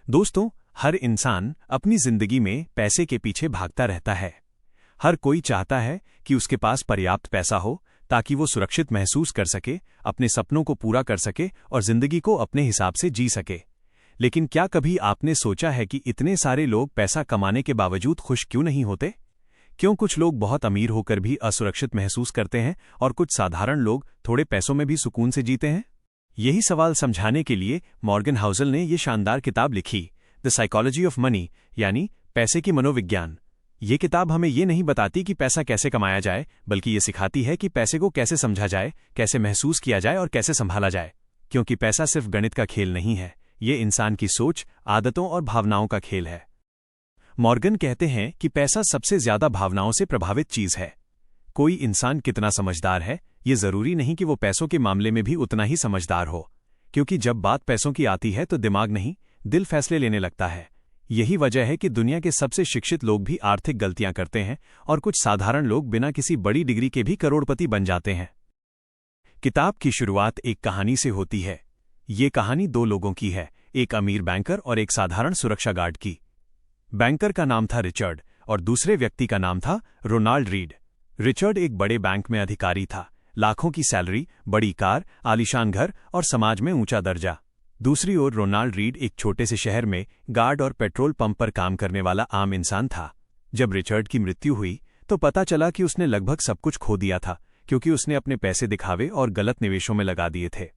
दोस्तों, हर इंसान अपनी जिंदगी में पैसे के पीछे भागता रहता है। हर कोई चाहता है कि उसके पास पर्याप्त पैसा हो ताकि वो सुरक्षित महसूस कर सके, अपने सपनों को पूरा कर सके और जिंदगी को अपने हिसाब से जी सके। लेकिन क्या कभी आपने सोचा है कि इतने सारे लोग पैसा कमाने के बावजूद खुश क्यों नहीं होते? क्यों कुछ लोग बहुत अमीर होकर भी असुरक्षित महसूस करते हैं और कुछ साधारण लोग थोड़े पैसों में भी सुकून से जीते हैं? यही सवाल समझाने के लिए मॉर्गन हाउसल ने ये शानदार किताब लिखी, द साइकोलॉजी ऑफ मनी, यानी पैसे की मनोविज्ञान। ये किताब हमें ये नहीं बताती कि पैसा कैसे कमाया जाए, बल्कि ये सिखाती है कि पैसे को कैसे समझा जाए, कैसे महसूस किया जाए और कैसे संभाला जाए। क्योंकि पैसा सिर्फ गणित का खेल नहीं है, ये इंसान की सोच, आदतों और भावनाओं का खेल है। मॉर्गन कहते हैं कि पैसा सबसे ज्यादा भावनाओं से प्रभावित चीज है। कोई इंसान कितना समझदार है, ये जरूरी नहीं कि वो पैसों के मामले में भी उतना ही समझदार हो, क्योंकि जब बात पैसों की आती है तो दिमाग नहीं, दिल फैसले लेने लगता है। यही वजह है कि दुनिया के सबसे शिक्षित लोग भी आर्थिक गलतियां करते हैं और कुछ साधारण लोग बिना किसी बड़ी डिग्री के भी करोड़पति बन जाते हैं। किताब की शुरुआत एक कहानी से होती है। ये कहानी दो लोगों की है, एक अमीर बैंकर और एक साधारण सुरक्षा गार्ड की। बैंकर का नाम था रिचर्ड और दूसरे व्यक्ति का नाम था रोनाल्ड रीड। रिचर्ड एक बड़े बैंक में अधिकारी था, लाखों की सैलरी, बड़ी कार, आलीशान घर और समाज में ऊंचा दर्जा। दूसरी ओर रोनाल्ड रीड एक छोटे से शहर में गार्ड और पेट्रोल पंप पर काम करने वाला आम इंसान था। जब रिचर्ड की मृत्यु हुई तो पता चला कि उसने लगभग सब कुछ खो दिया था, क्योंकि उसने अपने पैसे दिखावे और गलत निवेशों में लगा दिए थे।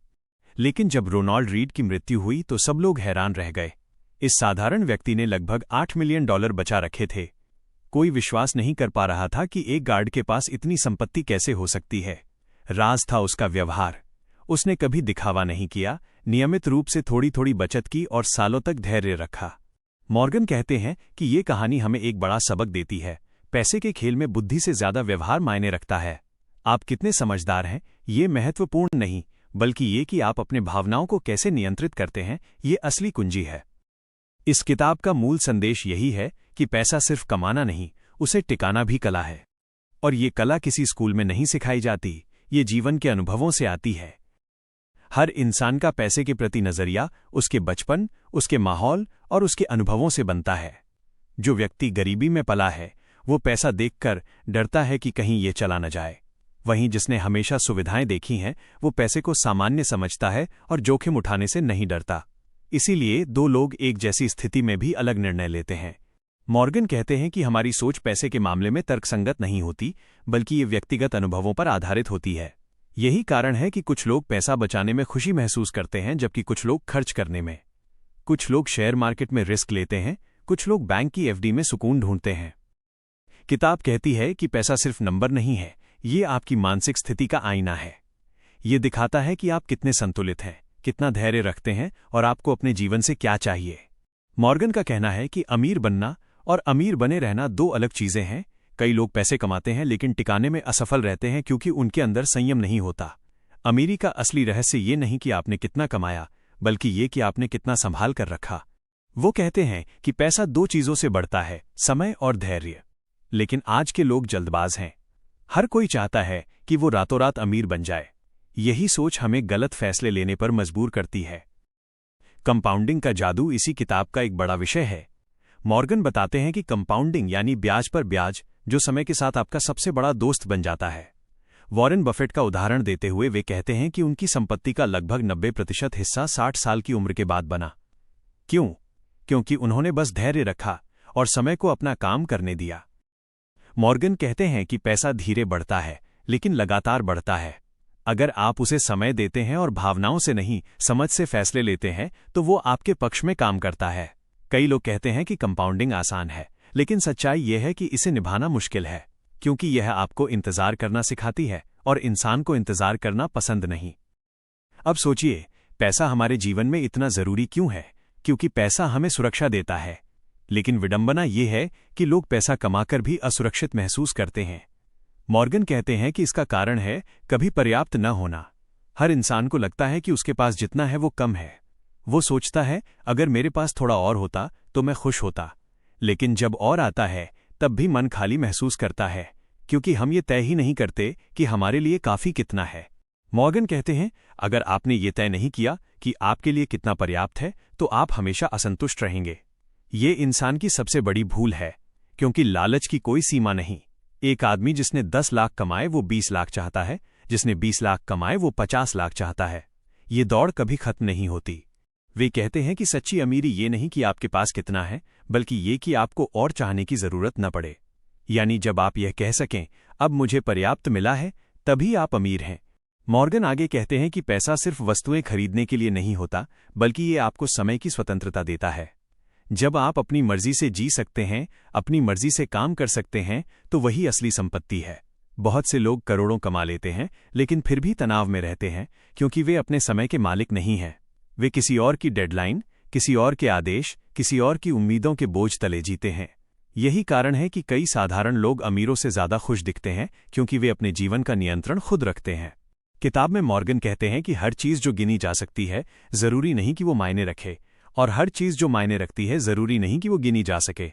लेकिन जब रोनाल्ड रीड की मृत्यु हुई तो सब लोग हैरान रह गए। इस साधारण व्यक्ति ने लगभग $8 मिलियन बचा रखे थे। कोई विश्वास नहीं कर पा रहा था कि एक गार्ड के पास इतनी संपत्ति कैसे हो सकती है। राज था उसका व्यवहार। उसने कभी दिखावा नहीं किया, नियमित रूप से थोड़ी थोड़ी बचत की और सालों तक धैर्य रखा। मॉर्गन कहते हैं कि ये कहानी हमें एक बड़ा सबक देती है। पैसे के खेल में बुद्धि से ज्यादा व्यवहार मायने रखता है। आप कितने समझदार हैं, ये महत्वपूर्ण नहीं, बल्कि ये कि आप अपने भावनाओं को कैसे नियंत्रित करते हैं, ये असली कुंजी है। इस किताब का मूल संदेश यही है कि पैसा सिर्फ कमाना नहीं, उसे टिकाना भी कला है। और ये कला किसी स्कूल में नहीं सिखाई जाती, ये जीवन के अनुभवों से आती है। हर इंसान का पैसे के प्रति नजरिया उसके बचपन, उसके माहौल और उसके अनुभवों से बनता है। जो व्यक्ति गरीबी में पला है वो पैसा देखकर डरता है कि कहीं ये चला न जाए। वहीं जिसने हमेशा सुविधाएं देखी हैं वो पैसे को सामान्य समझता है और जोखिम उठाने से नहीं डरता। इसीलिए दो लोग एक जैसी स्थिति में भी अलग निर्णय लेते हैं। मॉर्गन कहते हैं कि हमारी सोच पैसे के मामले में तर्कसंगत नहीं होती, बल्कि ये व्यक्तिगत अनुभवों पर आधारित होती है। यही कारण है कि कुछ लोग पैसा बचाने में खुशी महसूस करते हैं, जबकि कुछ लोग खर्च करने में। कुछ लोग शेयर मार्केट में रिस्क लेते हैं, कुछ लोग बैंक की एफडी में सुकून ढूंढते हैं। किताब कहती है कि पैसा सिर्फ नंबर नहीं है, ये आपकी मानसिक स्थिति का आईना है। ये दिखाता है कि आप कितने संतुलित हैं, कितना धैर्य रखते हैं और आपको अपने जीवन से क्या चाहिए। मॉर्गन का कहना है कि अमीर बनना और अमीर बने रहना दो अलग चीजें हैं। कई लोग पैसे कमाते हैं लेकिन टिकाने में असफल रहते हैं क्योंकि उनके अंदर संयम नहीं होता। अमीरी का असली रहस्य ये नहीं कि आपने कितना कमाया, बल्कि ये कि आपने कितना संभाल कर रखा। वो कहते हैं कि पैसा दो चीजों से बढ़ता है, समय और धैर्य। लेकिन आज के लोग जल्दबाज हैं। हर कोई चाहता है कि वो रातों रात अमीर बन जाए। यही सोच हमें गलत फैसले लेने पर मजबूर करती है। कंपाउंडिंग का जादू इसी किताब का एक बड़ा विषय है। मॉर्गन बताते हैं कि कंपाउंडिंग यानी ब्याज पर ब्याज, जो समय के साथ आपका सबसे बड़ा दोस्त बन जाता है। वॉरेन बफेट का उदाहरण देते हुए वे कहते हैं कि उनकी संपत्ति का लगभग 90% हिस्सा 60 साल की उम्र के बाद बना। क्यों? क्योंकि उन्होंने बस धैर्य रखा और समय को अपना काम करने दिया। मॉर्गन कहते हैं कि पैसा धीरे बढ़ता है, लेकिन लगातार बढ़ता है। अगर आप उसे समय देते हैं और भावनाओं से नहीं, समझ से फैसले लेते हैं, तो वो आपके पक्ष में काम करता है। कई लोग कहते हैं कि कंपाउंडिंग आसान है, लेकिन सच्चाई यह है कि इसे निभाना मुश्किल है, क्योंकि यह आपको इंतजार करना सिखाती है और इंसान को इंतजार करना पसंद नहीं। अब सोचिए, पैसा हमारे जीवन में इतना जरूरी क्यों है? क्योंकि पैसा हमें सुरक्षा देता है। लेकिन विडंबना यह है कि लोग पैसा कमाकर भी असुरक्षित महसूस करते हैं। मॉर्गन कहते हैं कि इसका कारण है कभी पर्याप्त न होना। हर इंसान को लगता है कि उसके पास जितना है वो कम है। वो सोचता है, अगर मेरे पास थोड़ा और होता तो मैं खुश होता। लेकिन जब और आता है तब भी मन खाली महसूस करता है, क्योंकि हम ये तय ही नहीं करते कि हमारे लिए काफी कितना है। मॉर्गन कहते हैं, अगर आपने ये तय नहीं किया कि आपके लिए कितना पर्याप्त है, तो आप हमेशा असंतुष्ट रहेंगे। ये इंसान की सबसे बड़ी भूल है, क्योंकि लालच की कोई सीमा नहीं। एक आदमी जिसने 10 लाख कमाए वो 20 लाख चाहता है, जिसने 20 लाख कमाए वो 50 लाख चाहता है। ये दौड़ कभी खत्म नहीं होती। वे कहते हैं कि सच्ची अमीरी ये नहीं कि आपके पास कितना है, बल्कि ये कि आपको और चाहने की जरूरत न पड़े। यानी जब आप यह कह सकें, अब मुझे पर्याप्त मिला है, तभी आप अमीर हैं। मॉर्गन आगे कहते हैं कि पैसा सिर्फ वस्तुएं खरीदने के लिए नहीं होता, बल्कि ये आपको समय की स्वतंत्रता देता है। जब आप अपनी मर्जी से जी सकते हैं, अपनी मर्जी से काम कर सकते हैं, तो वही असली संपत्ति है। बहुत से लोग करोड़ों कमा लेते हैं, लेकिन फिर भी तनाव में रहते हैं, क्योंकि वे अपने समय के मालिक नहीं हैं। वे किसी और की डेडलाइन, किसी और के आदेश, किसी और की उम्मीदों के बोझ तले जीते हैं। यही कारण है कि कई साधारण लोग अमीरों से ज्यादा खुश दिखते हैं, क्योंकि वे अपने जीवन का नियंत्रण खुद रखते हैं। किताब में मॉर्गन कहते हैं कि हर चीज जो गिनी जा सकती है, जरूरी नहीं कि वो मायने रखे, और हर चीज जो मायने रखती है, जरूरी नहीं कि वो गिनी जा सके।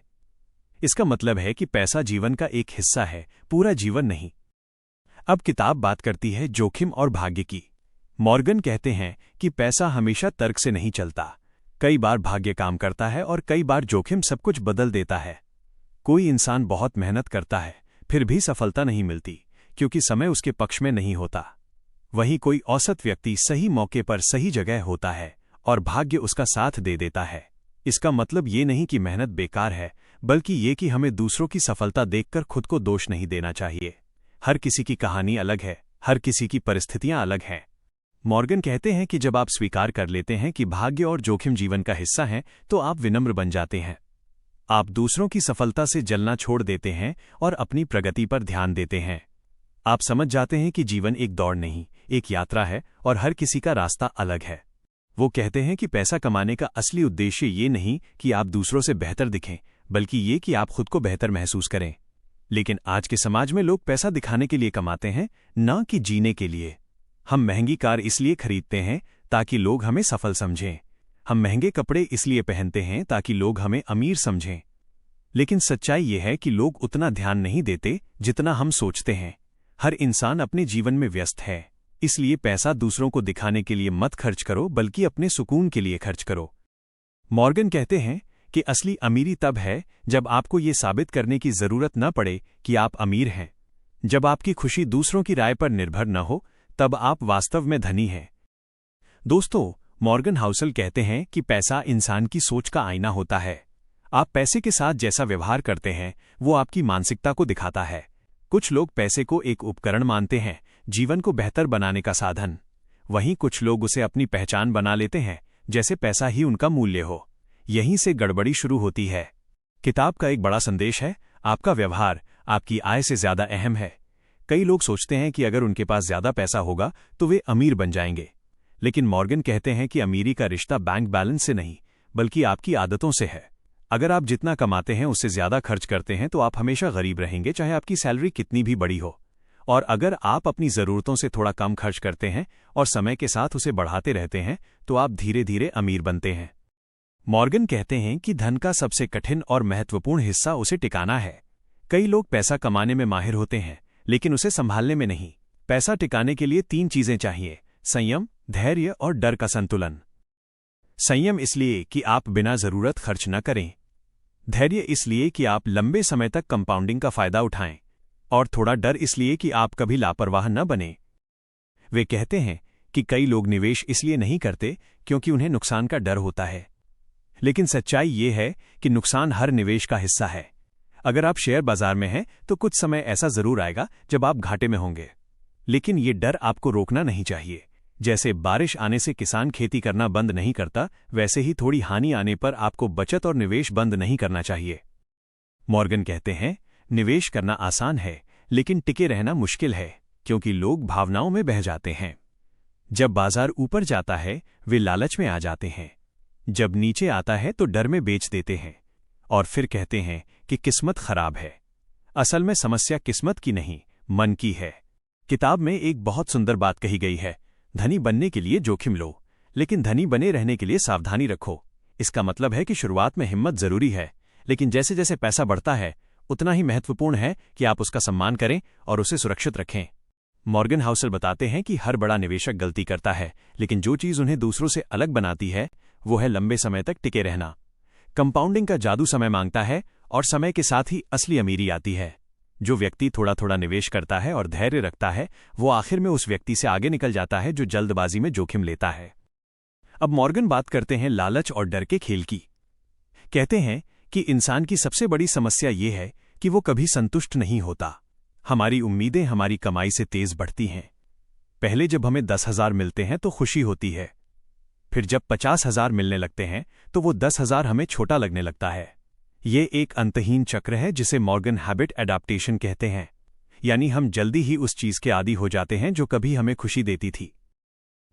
इसका मतलब है कि पैसा जीवन का एक हिस्सा है, पूरा जीवन नहीं। अब किताब बात करती है जोखिम और भाग्य की। मॉर्गन कहते हैं कि पैसा हमेशा तर्क से नहीं चलता। कई बार भाग्य काम करता है और कई बार जोखिम सब कुछ बदल देता है। कोई इंसान बहुत मेहनत करता है, फिर भी सफलता नहीं मिलती, क्योंकि समय उसके पक्ष में नहीं होता। वहीं कोई औसत व्यक्ति सही मौके पर सही जगह होता है और भाग्य उसका साथ दे देता है। इसका मतलब ये नहीं कि मेहनत बेकार है, बल्कि ये कि हमें दूसरों की सफलता देखकर खुद को दोष नहीं देना चाहिए। हर किसी की कहानी अलग है, हर किसी की परिस्थितियां अलग हैं। मॉर्गन कहते हैं कि जब आप स्वीकार कर लेते हैं कि भाग्य और जोखिम जीवन का हिस्सा हैं, तो आप विनम्र बन जाते हैं। आप दूसरों की सफलता से जलना छोड़ देते हैं और अपनी प्रगति पर ध्यान देते हैं। आप समझ जाते हैं कि जीवन एक दौड़ नहीं, एक यात्रा है और हर किसी का रास्ता अलग है। वो कहते हैं कि पैसा कमाने का असली उद्देश्य ये नहीं कि आप दूसरों से बेहतर दिखें, बल्कि ये कि आप खुद को बेहतर महसूस करें। लेकिन आज के समाज में लोग पैसा दिखाने के लिए कमाते हैं, न कि जीने के लिए। हम महंगी कार इसलिए खरीदते हैं ताकि लोग हमें सफल समझें। हम महंगे कपड़े इसलिए पहनते हैं ताकि लोग हमें अमीर समझें। लेकिन सच्चाई ये है कि लोग उतना ध्यान नहीं देते जितना हम सोचते हैं। हर इंसान अपने जीवन में व्यस्त है, इसलिए पैसा दूसरों को दिखाने के लिए मत खर्च करो, बल्कि अपने सुकून के लिए खर्च करो। मॉर्गन कहते हैं कि असली अमीरी तब है जब आपको ये साबित करने की जरूरत न पड़े कि आप अमीर हैं। जब आपकी खुशी दूसरों की राय पर निर्भर न हो, तब आप वास्तव में धनी हैं। दोस्तों, मॉर्गन हाउसल कहते हैं कि पैसा इंसान की सोच का आईना होता है। आप पैसे के साथ जैसा व्यवहार करते हैं, वो आपकी मानसिकता को दिखाता है। कुछ लोग पैसे को एक उपकरण मानते हैं, जीवन को बेहतर बनाने का साधन। वहीं कुछ लोग उसे अपनी पहचान बना लेते हैं, जैसे पैसा ही उनका मूल्य हो। यहीं से गड़बड़ी शुरू होती है। किताब का एक बड़ा संदेश है, आपका व्यवहार आपकी आय से ज्यादा अहम है। कई लोग सोचते हैं कि अगर उनके पास ज्यादा पैसा होगा तो वे अमीर बन जाएंगे। लेकिन मॉर्गन कहते हैं कि अमीरी का रिश्ता बैंक बैलेंस से नहीं, बल्कि आपकी आदतों से है। अगर आप जितना कमाते हैं उससे ज्यादा खर्च करते हैं, तो आप हमेशा गरीब रहेंगे, चाहे आपकी सैलरी कितनी भी बड़ी हो। और अगर आप अपनी जरूरतों से थोड़ा कम खर्च करते हैं और समय के साथ उसे बढ़ाते रहते हैं, तो आप धीरे धीरे अमीर बनते हैं। मॉर्गन कहते हैं कि धन का सबसे कठिन और महत्वपूर्ण हिस्सा उसे टिकाना है। कई लोग पैसा कमाने में माहिर होते हैं, लेकिन उसे संभालने में नहीं। पैसा टिकाने के लिए 3 चीजें चाहिए: संयम, धैर्य और डर का संतुलन। संयम इसलिए कि आप बिना जरूरत खर्च न करें। धैर्य इसलिए कि आप लंबे समय तक कंपाउंडिंग का फायदा उठाएं। और थोड़ा डर इसलिए कि आप कभी लापरवाह न बने। वे कहते हैं कि कई लोग निवेश इसलिए नहीं करते क्योंकि उन्हें नुकसान का डर होता है। लेकिन सच्चाई ये है कि नुकसान हर निवेश का हिस्सा है। अगर आप शेयर बाजार में हैं, तो कुछ समय ऐसा जरूर आएगा जब आप घाटे में होंगे। लेकिन ये डर आपको रोकना नहीं चाहिए। जैसे बारिश आने से किसान खेती करना बंद नहीं करता, वैसे ही थोड़ी हानि आने पर आपको बचत और निवेश बंद नहीं करना चाहिए। मॉर्गन कहते हैं, निवेश करना आसान है, लेकिन टिके रहना मुश्किल है, क्योंकि लोग भावनाओं में बह जाते हैं। जब बाजार ऊपर जाता है, वे लालच में आ जाते हैं। जब नीचे आता है तो डर में बेच देते हैं और फिर कहते हैं कि किस्मत खराब है। असल में समस्या किस्मत की नहीं, मन की है। किताब में एक बहुत सुंदर बात कही गई है, धनी बनने के लिए जोखिम लो, लेकिन धनी बने रहने के लिए सावधानी रखो। इसका मतलब है कि शुरुआत में हिम्मत जरूरी है, लेकिन जैसे जैसे पैसा बढ़ता है, उतना ही महत्वपूर्ण है कि आप उसका सम्मान करें और उसे सुरक्षित रखें। मॉर्गन हाउसल बताते हैं कि हर बड़ा निवेशक गलती करता है, लेकिन जो चीज़ उन्हें दूसरों से अलग बनाती है वो है लंबे समय तक टिके रहना। कंपाउंडिंग का जादू समय मांगता है और समय के साथ ही असली अमीरी आती है। जो व्यक्ति थोड़ा थोड़ा निवेश करता है और धैर्य रखता है वो आखिर में उस व्यक्ति से आगे निकल जाता है जो जल्दबाजी में जोखिम लेता है। अब मॉर्गन बात करते हैं लालच और डर के खेल की। कहते हैं कि इंसान की सबसे बड़ी समस्या ये है कि वो कभी संतुष्ट नहीं होता। हमारी उम्मीदें हमारी कमाई से तेज बढ़ती हैं। पहले जब हमें 10,000 मिलते हैं तो खुशी होती है, फिर जब 50,000 मिलने लगते हैं तो वो 10,000 हमें छोटा लगने लगता है। ये एक अंतहीन चक्र है जिसे मॉर्गन हैबिट एडाप्टेशन कहते हैं, यानी हम जल्दी ही उस चीज के आदी हो जाते हैं जो कभी हमें खुशी देती थी।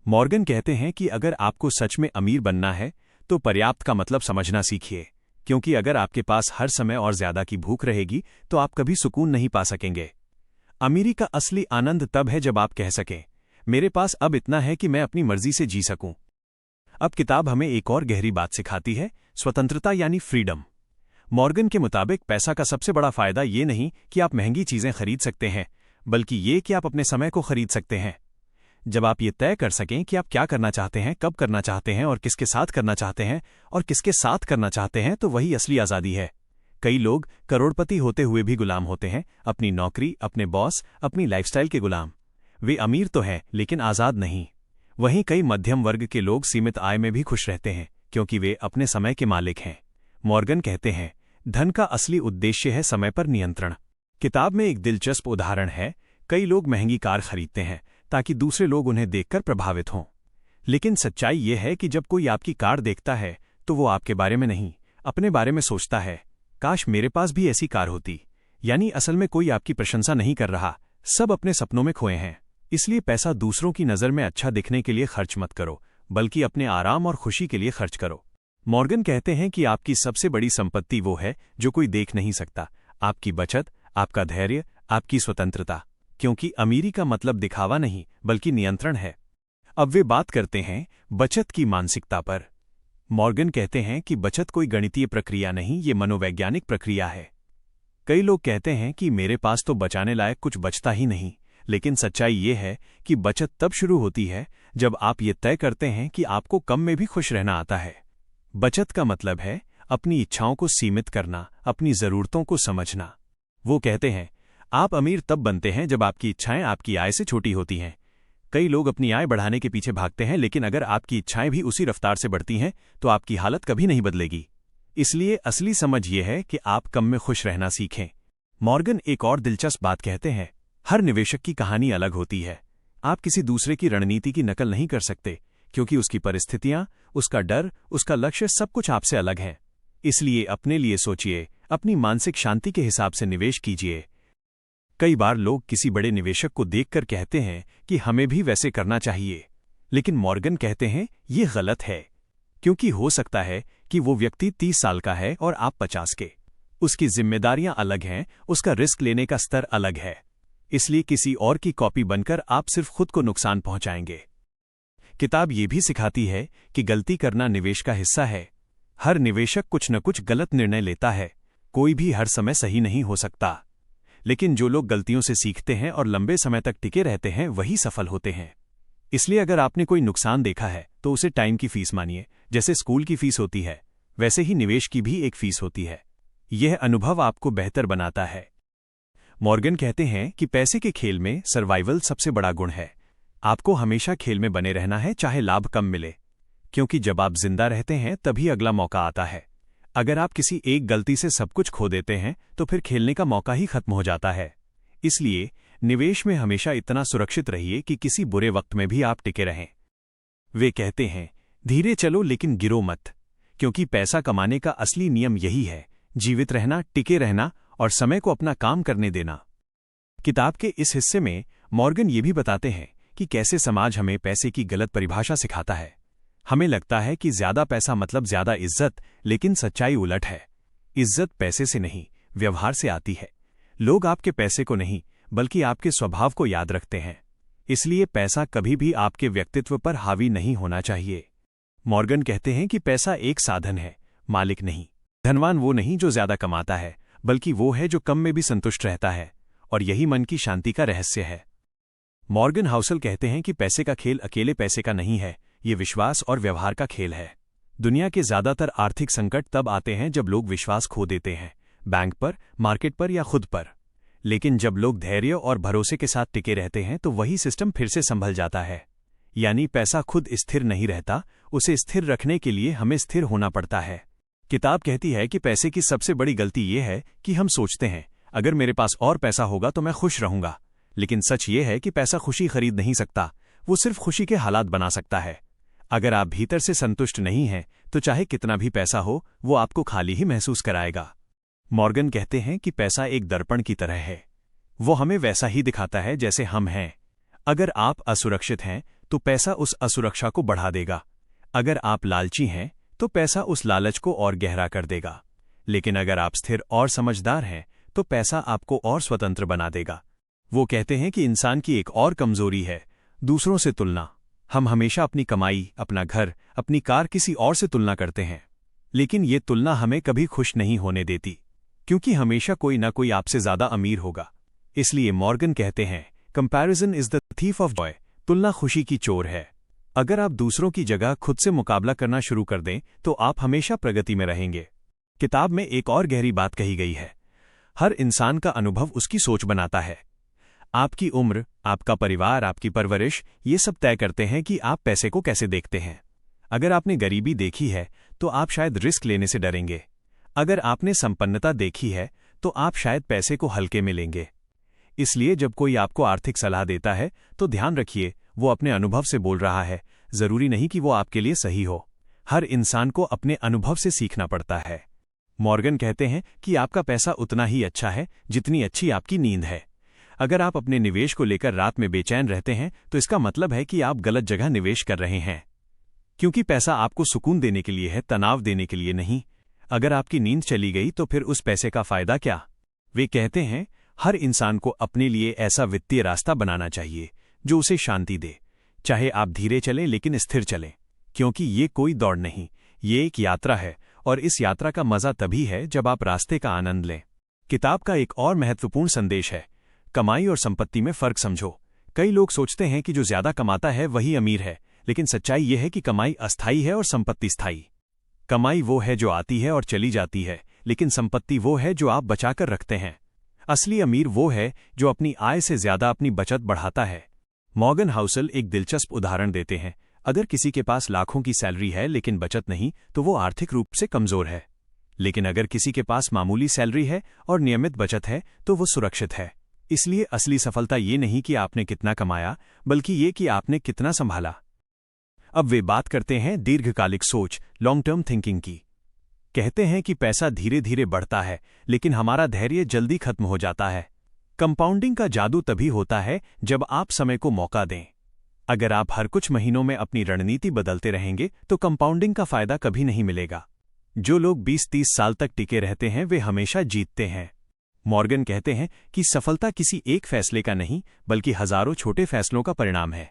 मॉर्गन कहते हैं कि अगर आपको सच में अमीर बनना है तो पर्याप्त का मतलब समझना सीखिए, क्योंकि अगर आपके पास हर समय और ज्यादा की भूख रहेगी तो आप कभी सुकून नहीं पा सकेंगे। अमीरी का असली आनंद तब है जब आप कह सकें, मेरे पास अब इतना है कि मैं अपनी मर्जी से जी सकूं। अब किताब हमें एक और गहरी बात सिखाती है, स्वतंत्रता यानी फ्रीडम। मॉर्गन के मुताबिक पैसा का सबसे बड़ा फायदा ये नहीं कि आप महंगी चीजें खरीद सकते हैं, बल्कि ये कि आप अपने समय को खरीद सकते हैं। जब आप ये तय कर सकें कि आप क्या करना चाहते हैं, कब करना चाहते हैं और किसके साथ करना चाहते हैं और किसके साथ करना चाहते हैं, तो वही असली आज़ादी है। कई लोग करोड़पति होते हुए भी गुलाम होते हैं, अपनी नौकरी, अपने बॉस, अपनी लाइफस्टाइल के गुलाम। वे अमीर तो हैं लेकिन आज़ाद नहीं। वहीं कई मध्यम वर्ग के लोग सीमित आय में भी खुश रहते हैं, क्योंकि वे अपने समय के मालिक हैं। मॉर्गन कहते हैं, धन का असली उद्देश्य है समय पर नियंत्रण। किताब में एक दिलचस्प उदाहरण है, कई लोग महंगी कार खरीदते हैं ताकि दूसरे लोग उन्हें देखकर प्रभावित हों। लेकिन सच्चाई यह है कि जब कोई आपकी कार देखता है तो वो आपके बारे में नहीं, अपने बारे में सोचता है, काश मेरे पास भी ऐसी कार होती। यानी असल में कोई आपकी प्रशंसा नहीं कर रहा, सब अपने सपनों में खोए हैं। इसलिए पैसा दूसरों की नज़र में अच्छा दिखने के लिए खर्च मत करो, बल्कि अपने आराम और खुशी के लिए खर्च करो। मॉर्गन कहते हैं कि आपकी सबसे बड़ी संपत्ति वो है जो कोई देख नहीं सकता, आपकी बचत, आपका धैर्य, आपकी स्वतंत्रता। क्योंकि अमीरी का मतलब दिखावा नहीं बल्कि नियंत्रण है। अब वे बात करते हैं बचत की मानसिकता पर। मॉर्गन कहते हैं कि बचत कोई गणितीय प्रक्रिया नहीं, ये मनोवैज्ञानिक प्रक्रिया है। कई लोग कहते हैं कि मेरे पास तो बचाने लायक कुछ बचता ही नहीं, लेकिन सच्चाई ये है कि बचत तब शुरू होती है जब आप ये तय करते हैं कि आपको कम में भी खुश रहना आता है। बचत का मतलब है अपनी इच्छाओं को सीमित करना, अपनी जरूरतों को समझना। वो कहते हैं, आप अमीर तब बनते हैं जब आपकी इच्छाएं आपकी आय से छोटी होती हैं। कई लोग अपनी आय बढ़ाने के पीछे भागते हैं, लेकिन अगर आपकी इच्छाएं भी उसी रफ्तार से बढ़ती हैं तो आपकी हालत कभी नहीं बदलेगी। इसलिए असली समझ यह है कि आप कम में खुश रहना सीखें। मॉर्गन एक और दिलचस्प बात कहते हैं, हर निवेशक की कहानी अलग होती है। आप किसी दूसरे की रणनीति की नकल नहीं कर सकते, क्योंकि उसकी परिस्थितियां, उसका डर, उसका लक्ष्य सब कुछ आपसे अलग है। इसलिए अपने लिए सोचिए, अपनी मानसिक शांति के हिसाब से निवेश कीजिए। कई बार लोग किसी बड़े निवेशक को देखकर कहते हैं कि हमें भी वैसे करना चाहिए, लेकिन मॉर्गन कहते हैं ये गलत है, क्योंकि हो सकता है कि वो व्यक्ति 30 साल का है और आप 50 के। उसकी जिम्मेदारियां अलग हैं, उसका रिस्क लेने का स्तर अलग है। इसलिए किसी और की कॉपी बनकर आप सिर्फ खुद को नुकसान पहुंचाएंगे। किताब ये भी सिखाती है कि गलती करना निवेश का हिस्सा है। हर निवेशक कुछ न कुछ गलत निर्णय लेता है, कोई भी हर समय सही नहीं हो सकता। लेकिन जो लोग गलतियों से सीखते हैं और लंबे समय तक टिके रहते हैं वही सफल होते हैं। इसलिए अगर आपने कोई नुकसान देखा है तो उसे टाइम की फीस मानिए। जैसे स्कूल की फीस होती है, वैसे ही निवेश की भी एक फीस होती है। यह अनुभव आपको बेहतर बनाता है। मॉर्गन कहते हैं कि पैसे के खेल में सर्वाइवल सबसे बड़ा गुण है। आपको हमेशा खेल में बने रहना है, चाहे लाभ कम मिले, क्योंकि जब आप जिंदा रहते हैं तभी अगला मौका आता है। अगर आप किसी एक गलती से सब कुछ खो देते हैं तो फिर खेलने का मौका ही खत्म हो जाता है। इसलिए निवेश में हमेशा इतना सुरक्षित रहिए कि किसी बुरे वक्त में भी आप टिके रहें। वे कहते हैं, धीरे चलो लेकिन गिरो मत, क्योंकि पैसा कमाने का असली नियम यही है, जीवित रहना, टिके रहना और समय को अपना काम करने देना। किताब के इस हिस्से में मॉर्गन ये भी बताते हैं कि कैसे समाज हमें पैसे की गलत परिभाषा सिखाता है। हमें लगता है कि ज्यादा पैसा मतलब ज्यादा इज्जत, लेकिन सच्चाई उलट है। इज्जत पैसे से नहीं, व्यवहार से आती है। लोग आपके पैसे को नहीं बल्कि आपके स्वभाव को याद रखते हैं। इसलिए पैसा कभी भी आपके व्यक्तित्व पर हावी नहीं होना चाहिए। मॉर्गन कहते हैं कि पैसा एक साधन है, मालिक नहीं। धनवान वो नहीं जो ज्यादा कमाता है, बल्कि वो है जो कम में भी संतुष्ट रहता है, और यही मन की शांति का रहस्य है। मॉर्गन हाउसल कहते हैं कि पैसे का खेल अकेले पैसे का नहीं है, ये विश्वास और व्यवहार का खेल है। दुनिया के ज्यादातर आर्थिक संकट तब आते हैं जब लोग विश्वास खो देते हैं, बैंक पर, मार्केट पर या खुद पर। लेकिन जब लोग धैर्य और भरोसे के साथ टिके रहते हैं तो वही सिस्टम फिर से संभल जाता है। यानी पैसा खुद स्थिर नहीं रहता, उसे स्थिर रखने के लिए हमें स्थिर होना पड़ता है। किताब कहती है कि पैसे की सबसे बड़ी गलती ये है कि हम सोचते हैं अगर मेरे पास और पैसा होगा तो मैं खुश रहूंगा। लेकिन सच ये है कि पैसा खुशी खरीद नहीं सकता, वो सिर्फ खुशी के हालात बना सकता है। अगर आप भीतर से संतुष्ट नहीं हैं तो चाहे कितना भी पैसा हो वो आपको खाली ही महसूस कराएगा। मॉर्गन कहते हैं कि पैसा एक दर्पण की तरह है, वो हमें वैसा ही दिखाता है जैसे हम हैं। अगर आप असुरक्षित हैं तो पैसा उस असुरक्षा को बढ़ा देगा। अगर आप लालची हैं तो पैसा उस लालच को और गहरा कर देगा। लेकिन अगर आप स्थिर और समझदार हैं तो पैसा आपको और स्वतंत्र बना देगा। वो कहते हैं कि इंसान की एक और कमजोरी है दूसरों से तुलना। हम हमेशा अपनी कमाई, अपना घर, अपनी कार किसी और से तुलना करते हैं, लेकिन ये तुलना हमें कभी खुश नहीं होने देती, क्योंकि हमेशा कोई ना कोई आपसे ज्यादा अमीर होगा। इसलिए मॉर्गन कहते हैं, comparison is the thief of Joy, तुलना खुशी की चोर है। अगर आप दूसरों की जगह खुद से मुकाबला करना शुरू कर दें तो आप हमेशा प्रगति में रहेंगे। किताब में एक और गहरी बात कही गई है, हर इंसान का अनुभव उसकी सोच बनाता है। आपकी उम्र, आपका परिवार, आपकी परवरिश, ये सब तय करते हैं कि आप पैसे को कैसे देखते हैं। अगर आपने गरीबी देखी है तो आप शायद रिस्क लेने से डरेंगे। अगर आपने संपन्नता देखी है तो आप शायद पैसे को हल्के में लेंगे। इसलिए जब कोई आपको आर्थिक सलाह देता है तो ध्यान रखिए वो अपने अनुभव से बोल रहा है, जरूरी नहीं कि वो आपके लिए सही हो। हर इंसान को अपने अनुभव से सीखना पड़ता है। मॉर्गन कहते हैं कि आपका पैसा उतना ही अच्छा है जितनी अच्छी आपकी नींद है। अगर आप अपने निवेश को लेकर रात में बेचैन रहते हैं तो इसका मतलब है कि आप गलत जगह निवेश कर रहे हैं, क्योंकि पैसा आपको सुकून देने के लिए है, तनाव देने के लिए नहीं। अगर आपकी नींद चली गई तो फिर उस पैसे का फायदा क्या। वे कहते हैं हर इंसान को अपने लिए ऐसा वित्तीय रास्ता बनाना चाहिए जो उसे शांति दे। चाहे आप धीरे चलें लेकिन स्थिर चलें, क्योंकि ये कोई दौड़ नहीं, ये एक यात्रा है और इस यात्रा का मजा तभी है जब आप रास्ते का आनंद लें। किताब का एक और महत्वपूर्ण संदेश है, कमाई और संपत्ति में फर्क समझो। कई लोग सोचते हैं कि जो ज्यादा कमाता है वही अमीर है, लेकिन सच्चाई यह है कि कमाई अस्थायी है और संपत्ति स्थायी। कमाई वो है जो आती है और चली जाती है, लेकिन संपत्ति वो है जो आप बचाकर रखते हैं। असली अमीर वो है जो अपनी आय से ज्यादा अपनी बचत बढ़ाता है। मॉर्गन हाउसल एक दिलचस्प उदाहरण देते हैं, अगर किसी के पास लाखों की सैलरी है लेकिन बचत नहीं तो वो आर्थिक रूप से कमजोर है। लेकिन अगर किसी के पास मामूली सैलरी है और नियमित बचत है तो वो सुरक्षित है। इसलिए असली सफलता ये नहीं कि आपने कितना कमाया, बल्कि ये कि आपने कितना संभाला। अब वे बात करते हैं दीर्घकालिक सोच, लॉन्ग टर्म थिंकिंग की। कहते हैं कि पैसा धीरे धीरे बढ़ता है लेकिन हमारा धैर्य जल्दी खत्म हो जाता है। कंपाउंडिंग का जादू तभी होता है जब आप समय को मौका दें। अगर आप हर कुछ महीनों में अपनी रणनीति बदलते रहेंगे तो कंपाउंडिंग का फायदा कभी नहीं मिलेगा। जो लोग 20-30 साल तक टिके रहते हैं वे हमेशा जीतते हैं। मॉर्गन कहते हैं कि सफलता किसी एक फैसले का नहीं बल्कि हजारों छोटे फैसलों का परिणाम है।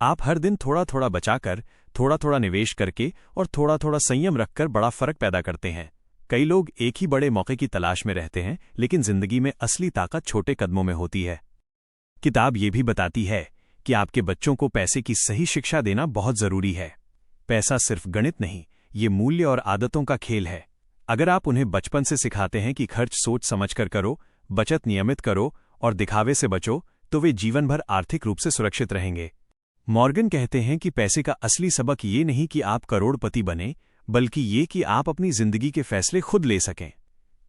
आप हर दिन थोड़ा थोड़ा बचाकर, थोड़ा थोड़ा निवेश करके और थोड़ा थोड़ा संयम रखकर बड़ा फर्क पैदा करते हैं। कई लोग एक ही बड़े मौके की तलाश में रहते हैं, लेकिन जिंदगी में असली ताकत छोटे कदमों में होती है। किताब ये भी बताती है कि आपके बच्चों को पैसे की सही शिक्षा देना बहुत जरूरी है। पैसा सिर्फ गणित नहीं, ये मूल्य और आदतों का खेल है। अगर आप उन्हें बचपन से सिखाते हैं कि खर्च सोच समझकर करो, बचत नियमित करो और दिखावे से बचो, तो वे जीवन भर आर्थिक रूप से सुरक्षित रहेंगे। मॉर्गन कहते हैं कि पैसे का असली सबक ये नहीं कि आप करोड़पति बने, बल्कि ये कि आप अपनी जिंदगी के फैसले खुद ले सकें।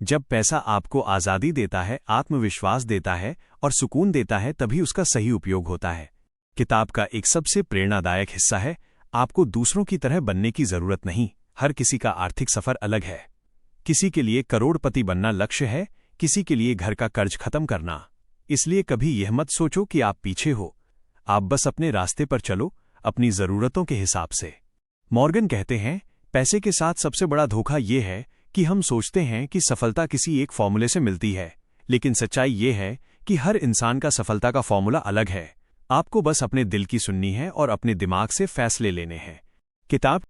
जब पैसा आपको आजादी देता है, आत्मविश्वास देता है और सुकून देता है, तभी उसका सही उपयोग होता है। किताब का एक सबसे प्रेरणादायक हिस्सा है, आपको दूसरों की तरह बनने की जरूरत नहीं। हर किसी का आर्थिक सफर अलग है। किसी के लिए करोड़पति बनना लक्ष्य है, किसी के लिए घर का कर्ज खत्म करना। इसलिए कभी यह मत सोचो कि आप पीछे हो, आप बस अपने रास्ते पर चलो, अपनी जरूरतों के हिसाब से। मॉर्गन कहते हैं, पैसे के साथ सबसे बड़ा धोखा यह है कि हम सोचते हैं कि सफलता किसी एक फॉर्मूले से मिलती है, लेकिन सच्चाई यह है कि हर इंसान का सफलता का फॉर्मूला अलग है। आपको बस अपने दिल की सुननी है और अपने दिमाग से फैसले लेने हैं। किताब